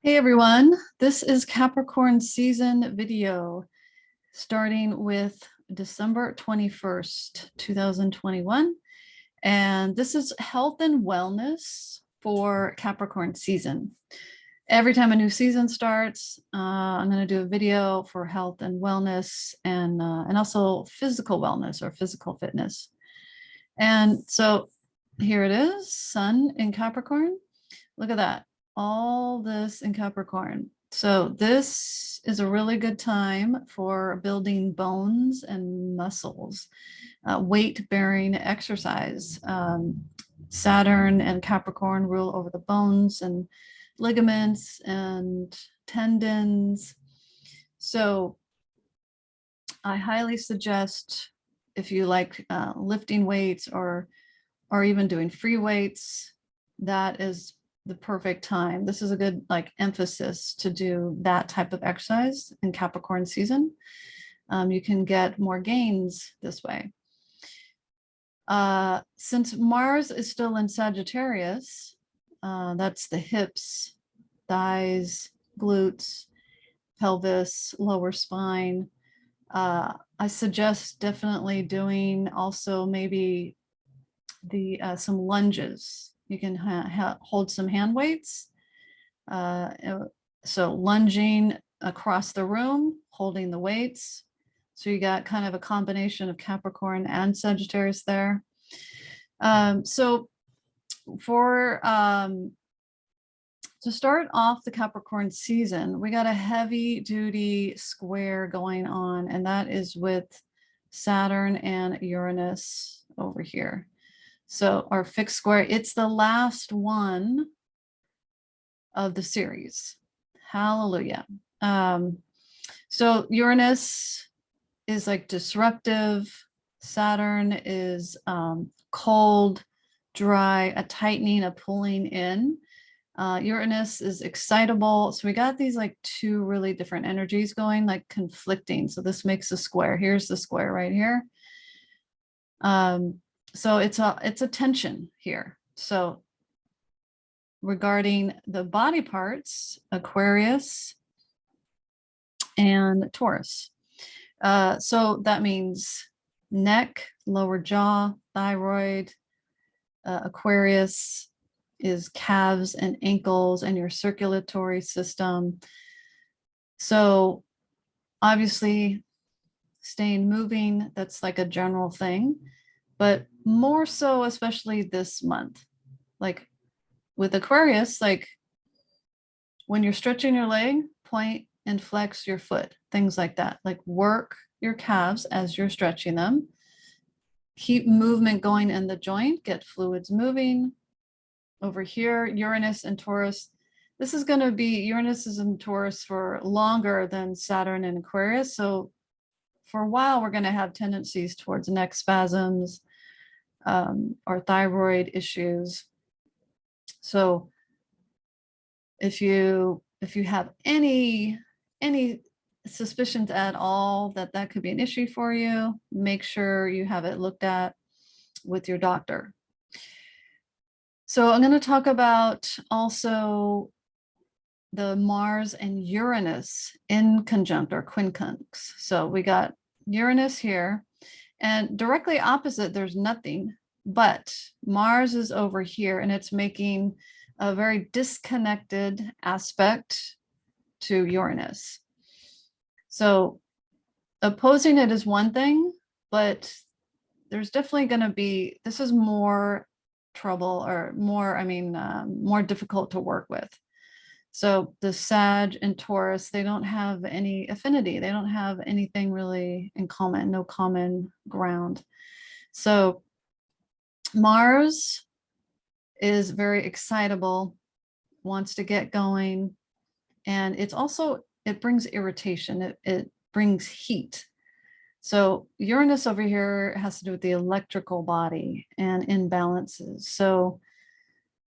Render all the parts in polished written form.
Hey everyone, this is Capricorn season video starting with December 21st, 2021. And this is health and wellness for Capricorn season. Every time a new season starts, I'm going to do a video for health and wellness and also physical wellness or physical fitness. And so here it is, Sun in Capricorn. Look at that. All this in Capricorn. So this is a really good time for building bones and muscles, weight-bearing exercise. Saturn and Capricorn rule over the bones and ligaments and tendons. So I highly suggest, if you like lifting weights or even doing free weights, that is the perfect time. This is a good emphasis to do that type of exercise in Capricorn season. You can get more gains this way. Since Mars is still in Sagittarius, that's the hips, thighs, glutes, pelvis, lower spine. I suggest definitely doing also maybe some lunges. You can hold some hand weights. So lunging across the room, holding the weights. So you got kind of a combination of Capricorn and Sagittarius there. So for to start off the Capricorn season, we got a heavy duty square going on, and that is with Saturn and Uranus over here. So our fixed square, it's the last one of the series. Hallelujah. So Uranus is like disruptive. Saturn is cold, dry, a tightening, a pulling in. Uranus is excitable. So we got these like two really different energies going, like conflicting. So this makes a square. Here's the square right here. So it's a tension here. So regarding the body parts, Aquarius and Taurus. So that means neck, lower jaw, thyroid. Aquarius is calves and ankles and your circulatory system. So obviously staying moving, that's like a general thing. But more so, especially this month, like with Aquarius, like when you're stretching your leg, point and flex your foot, things like that. Like work your calves as you're stretching them. Keep movement going in the joint, get fluids moving. Over here, Uranus and Taurus. This is going to be, Uranus is in Taurus for longer than Saturn and Aquarius. So for a while, we're going to have tendencies towards neck spasms, or thyroid issues. So if you have any suspicions at all that could be an issue for you, make sure you have it looked at with your doctor. So I'm going to talk about also the Mars and Uranus in conjunct or quincunx. So we got Uranus here. And directly opposite, there's nothing, but Mars is over here and it's making a very disconnected aspect to Uranus. So opposing it is one thing, but there's definitely going to be, this is more trouble or more, more difficult to work with. So the Sag and Taurus, they don't have any affinity. They don't have anything really in common, no common ground. So Mars is very excitable, wants to get going. And it's also, it brings irritation. It brings heat. So Uranus over here has to do with the electrical body and imbalances. So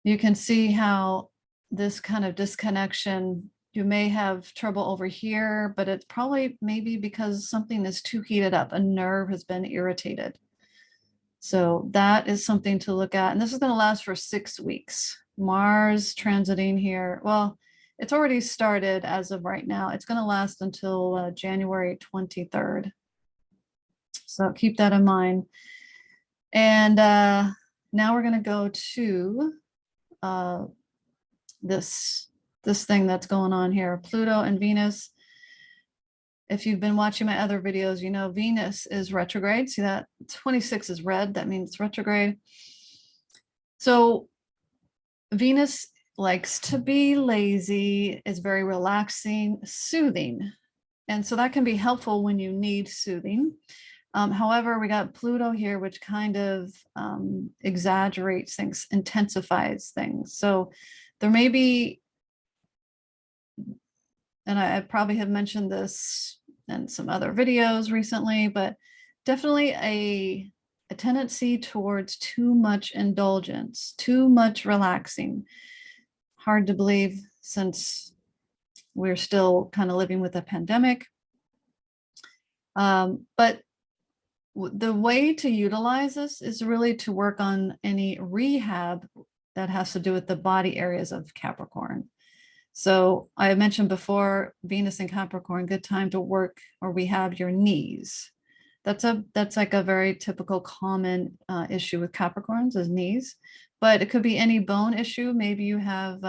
you can see how this kind of disconnection, you may have trouble over here, but it's probably maybe because something is too heated up, a nerve has been irritated. So that is something to look at. And this is going to last for 6 weeks. Mars transiting here. Well, It's already started as of right now. It's going to last until January 23rd. So keep that in mind. And now we're going to go to this thing that's going on here, Pluto and Venus. If you've been watching my other videos, you know Venus is retrograde. See that 26 is red, that means it's retrograde. So Venus likes to be lazy, is very relaxing, soothing. And so that can be helpful when you need soothing. However, we got Pluto here, which kind of exaggerates things, intensifies things. So there may be, and I probably have mentioned this in some other videos recently, but definitely a tendency towards too much indulgence, too much relaxing. Hard to believe since we're still kind of living with a pandemic. But the way to utilize this is really to work on any rehab that has to do with the body areas of Capricorn. So I mentioned before, Venus and Capricorn, good time to work or rehab your knees. That's like a very typical common issue with Capricorns is knees, but it could be any bone issue. Maybe you have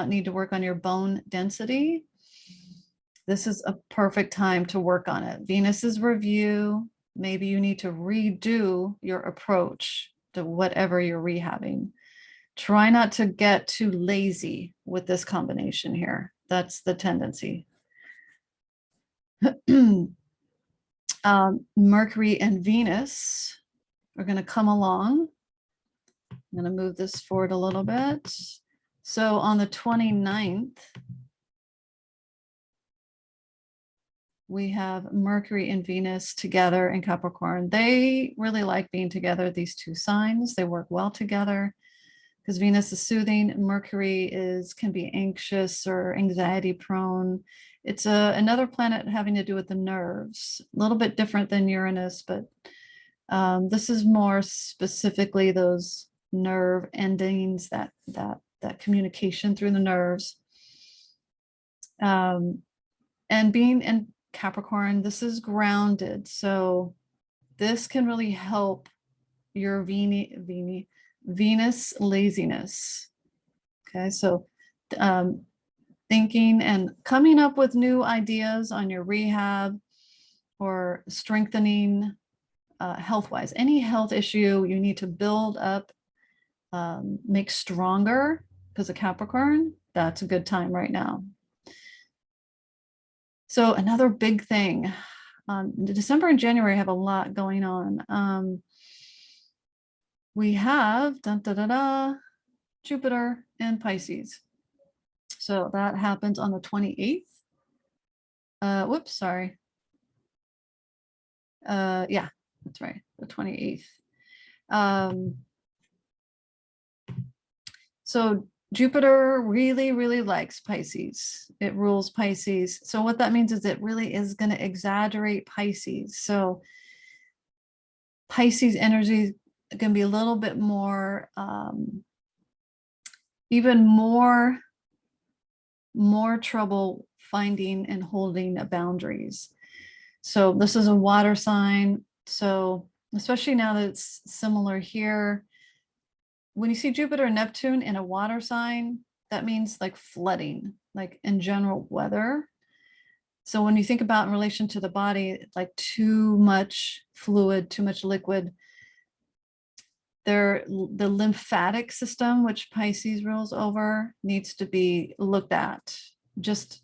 need to work on your bone density. This is a perfect time to work on it. Venus's review. Maybe you need to redo your approach to whatever you're rehabbing. Try not to get too lazy with this combination here. That's the tendency. Mercury and Venus are going to come along. I'm going to move this forward a little bit. So on the 29th, we have Mercury and Venus together in Capricorn. They really like being together, these two signs. They work well together because Venus is soothing. Mercury can be anxious or anxiety prone. It's another planet having to do with the nerves, a little bit different than Uranus, but this is more specifically those nerve endings, that communication through the nerves. And being in Capricorn, this is grounded. So this can really help your Venus laziness. Okay, so thinking and coming up with new ideas on your rehab or strengthening health-wise. Any health issue you need to build up, make stronger because of Capricorn, that's a good time right now. So another big thing, December and January have a lot going on. We have Jupiter in Pisces. So that happens on the 28th. Whoops, sorry. Yeah, that's right, the 28th. So Jupiter really, really likes Pisces. It rules Pisces. So what that means is it really is going to exaggerate Pisces. So Pisces energy can be a little bit more, even more trouble finding and holding boundaries. So this is a water sign. So especially now that it's similar here, when you see Jupiter and Neptune in a water sign, that means like flooding, like in general weather. So when you think about in relation to the body, like too much fluid, too much liquid, the lymphatic system, which Pisces rules over, needs to be looked at. Just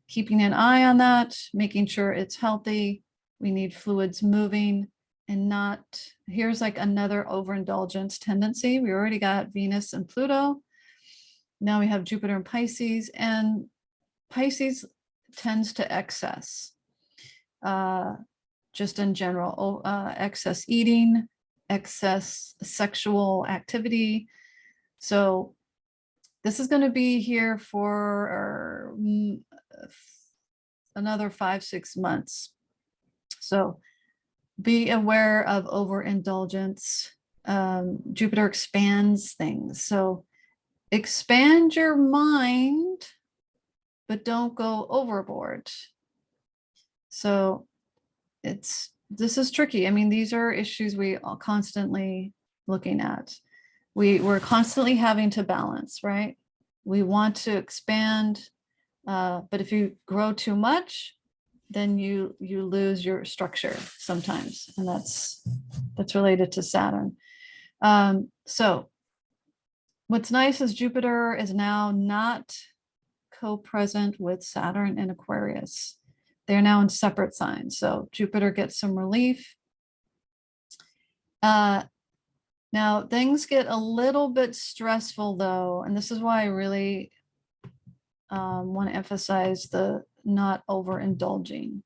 keeping an eye on that, making sure it's healthy. We need fluids moving and not, here's like another overindulgence tendency. We already got Venus and Pluto. Now we have Jupiter and Pisces, and Pisces tends to excess, just in general, excess eating, excess sexual activity. So this is going to be here for another 5-6 months. So be aware of overindulgence. Jupiter expands things. So expand your mind, but don't go overboard. So this is tricky. I mean, these are issues we are constantly looking at. We're constantly having to balance, right? We want to expand, but if you grow too much, then you lose your structure sometimes, and that's related to Saturn. So what's nice is Jupiter is now not co-present with Saturn in Aquarius. They're now in separate signs. So Jupiter gets some relief. Now things get a little bit stressful though, and this is why I really want to emphasize the not overindulging.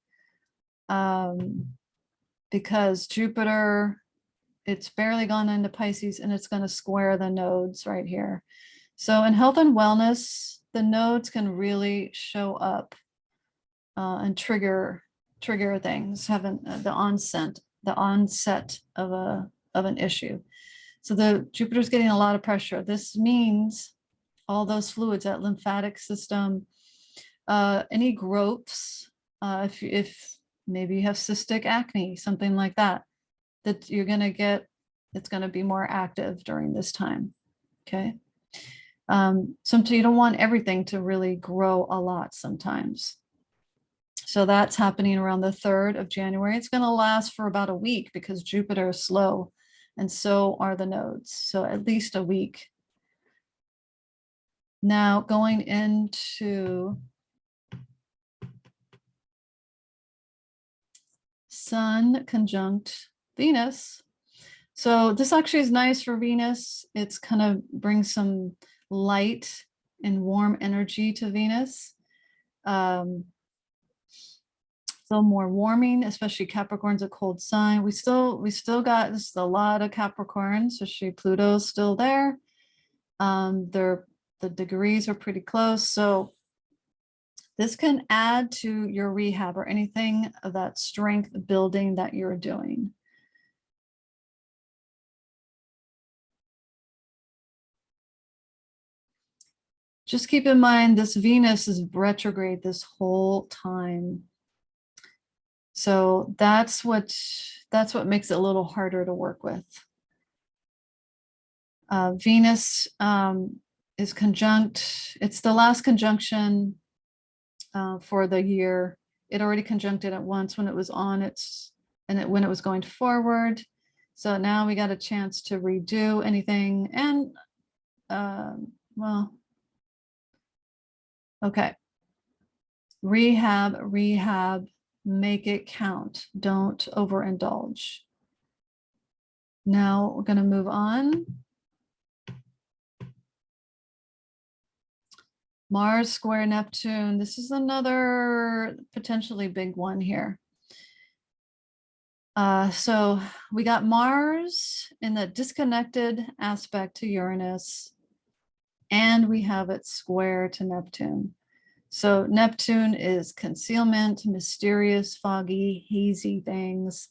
Because Jupiter, it's barely gone into Pisces and it's going to square the nodes right here. So in health and wellness, the nodes can really show up and trigger things, having the onset of an issue. So the Jupiter's getting a lot of pressure. This means all those fluids, that lymphatic system, any growths, if maybe you have cystic acne, something like that, that you're going to get, it's going to be more active during this time. Okay. Sometimes you don't want everything to really grow a lot sometimes. So that's happening around the 3rd of January. It's going to last for about a week because Jupiter is slow and so are the nodes. So at least a week. Now going into Sun conjunct Venus. So this actually is nice for Venus. It's kind of brings some light and warm energy to Venus. So more warming, especially Capricorn's a cold sign. We still got this, a lot of Capricorns, especially Pluto's still there. The degrees are pretty close. So this can add to your rehab or anything of that strength building that you're doing. Just keep in mind this Venus is retrograde this whole time. So that's what makes it a little harder to work with. Venus is conjunct. It's the last conjunction for the year. It already conjuncted it once when it was on its, when it was going forward. So now we got a chance to redo anything and well, okay. Rehab, make it count. Don't overindulge. Now we're going to move on. Mars square Neptune. This is another potentially big one here. So we got Mars in the disconnected aspect to Uranus, and we have it square to Neptune. So Neptune is concealment, mysterious, foggy, hazy things.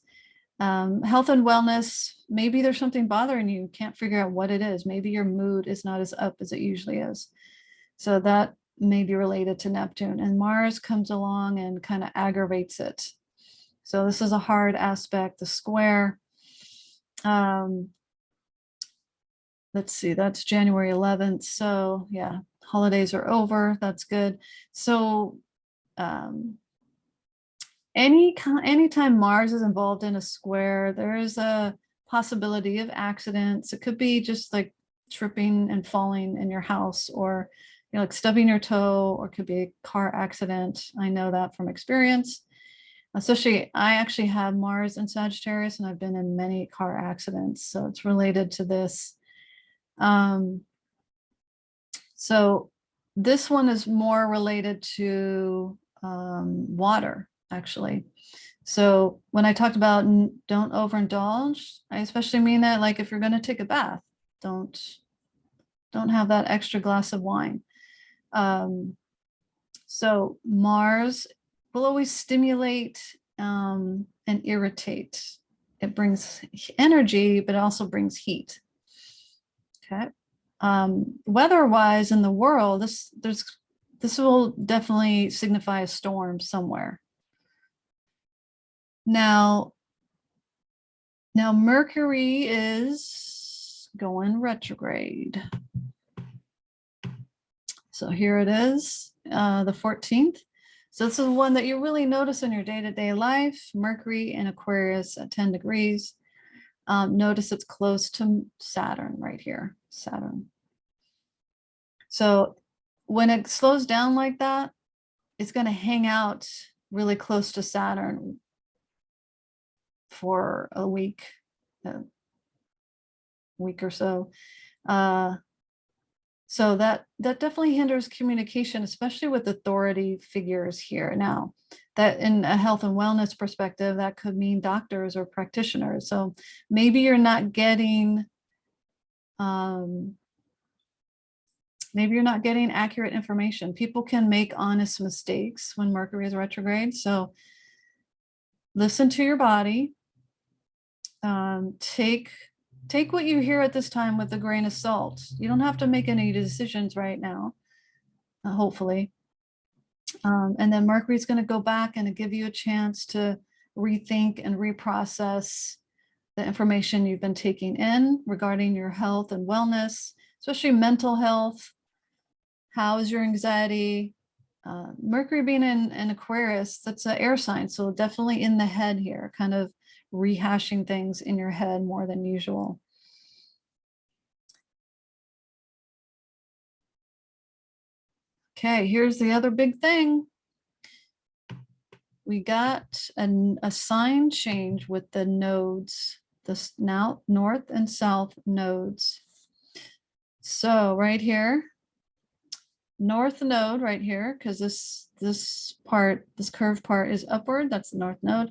Health and wellness, maybe there's something bothering you, can't figure out what it is. Maybe your mood is not as up as it usually is. So that may be related to Neptune, and Mars comes along and kind of aggravates it. So this is a hard aspect, the square. Let's see, that's January 11th. So yeah, holidays are over. That's good. So anytime Mars is involved in a square, there is a possibility of accidents. It could be just like tripping and falling in your house, or like stubbing your toe, or it could be a car accident. I know that from experience. Especially, I actually have Mars in Sagittarius, and I've been in many car accidents, so it's related to this. So this one is more related to water, actually. So when I talked about don't overindulge, I especially mean that, like, if you're going to take a bath, don't have that extra glass of wine. So Mars will always stimulate and irritate. It brings energy, but it also brings heat. Okay. Weather-wise in the world, this will definitely signify a storm somewhere. Now Mercury is going retrograde. So here it is, the 14th. So this is one that you really notice in your day-to-day life. Mercury in Aquarius at 10 degrees. Notice it's close to Saturn right here, Saturn. So when it slows down like that, it's going to hang out really close to Saturn for a week or so. So that definitely hinders communication, especially with authority figures here. Now, that in a health and wellness perspective, that could mean doctors or practitioners. So maybe you're not getting accurate information. People can make honest mistakes when Mercury is retrograde. So listen to your body. Take what you hear at this time with a grain of salt. You don't have to make any decisions right now, hopefully. And then Mercury's going to go back and give you a chance to rethink and reprocess the information you've been taking in regarding your health and wellness, especially mental health. How is your anxiety? Mercury being in Aquarius, that's an air sign. So definitely in the head here, kind of rehashing things in your head more than usual. Okay, here's the other big thing. We got a sign change with the nodes, the now north and south nodes. So right here, north node right here, because this curved part is upward, that's the north node.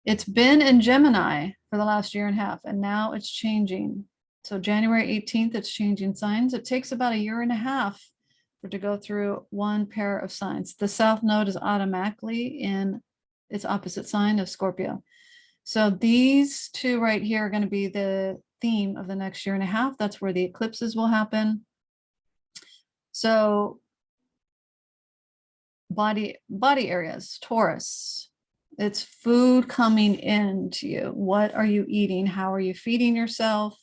It's been in Gemini for the last year and a half, and now it's changing. So January 18th, it's changing signs. It takes about a year and a half for it to go through one pair of signs. The south node is automatically in its opposite sign of Scorpio. So these two right here are going to be the theme of the next year and a half. That's where the eclipses will happen. So body areas, Taurus. It's food coming into you. What are you eating? How are you feeding yourself?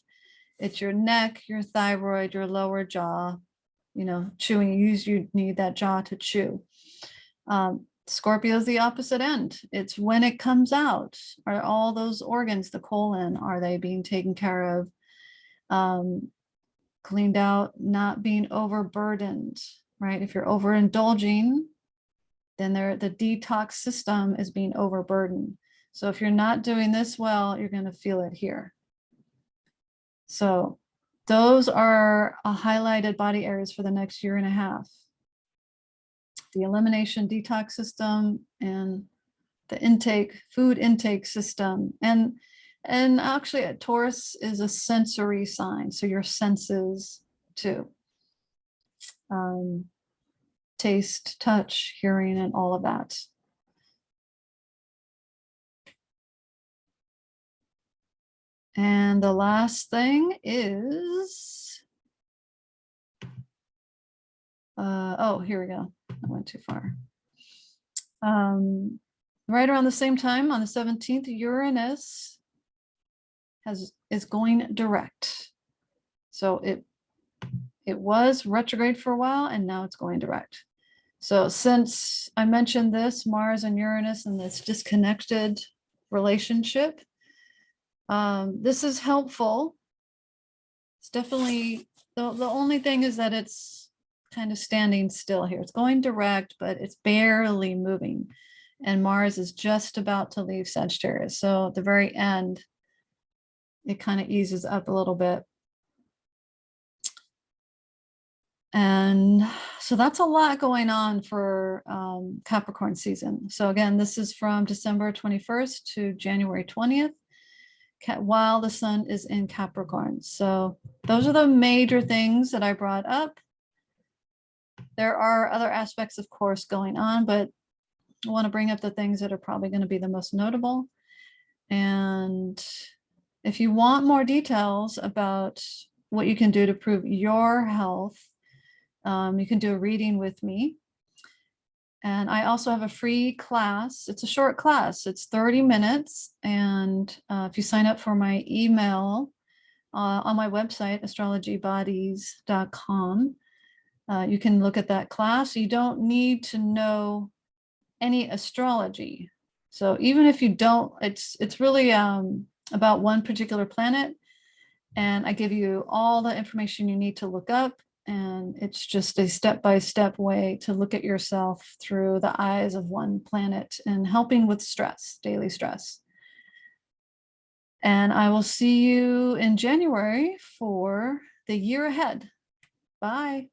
It's your neck, your thyroid, your lower jaw, chewing. You need that jaw to chew. Scorpio is the opposite end. It's when it comes out. Are all those organs, the colon, are they being taken care of? Cleaned out, not being overburdened, right? If you're overindulging, then the detox system is being overburdened. So if you're not doing this well, you're going to feel it here. So those are highlighted body areas for the next year and a half. The elimination detox system and the food intake system. And actually Taurus is a sensory sign. So your senses too. Taste, touch, hearing, and all of that. And the last thing is, oh, here we go. I went too far. Right around the same time, on the 17th, Uranus is going direct. So it was retrograde for a while, and now it's going direct. So since I mentioned this, Mars and Uranus and this disconnected relationship, this is helpful. It's definitely, the only thing is that it's kind of standing still here. It's going direct, but it's barely moving. And Mars is just about to leave Sagittarius. So at the very end, it kind of eases up a little bit. And so that's a lot going on for Capricorn season. So again, this is from December 21st to January 20th, while the sun is in Capricorn. So those are the major things that I brought up. There are other aspects, of course, going on, but I want to bring up the things that are probably going to be the most notable. And if you want more details about what you can do to improve your health. You can do a reading with me. And I also have a free class. It's a short class. It's 30 minutes. And if you sign up for my email on my website, astrologybodies.com, you can look at that class. You don't need to know any astrology. So even if you don't, it's really about one particular planet. And I give you all the information you need to look up. And it's just a step-by-step way to look at yourself through the eyes of one planet and helping with stress, daily stress. And I will see you in January for the year ahead. Bye.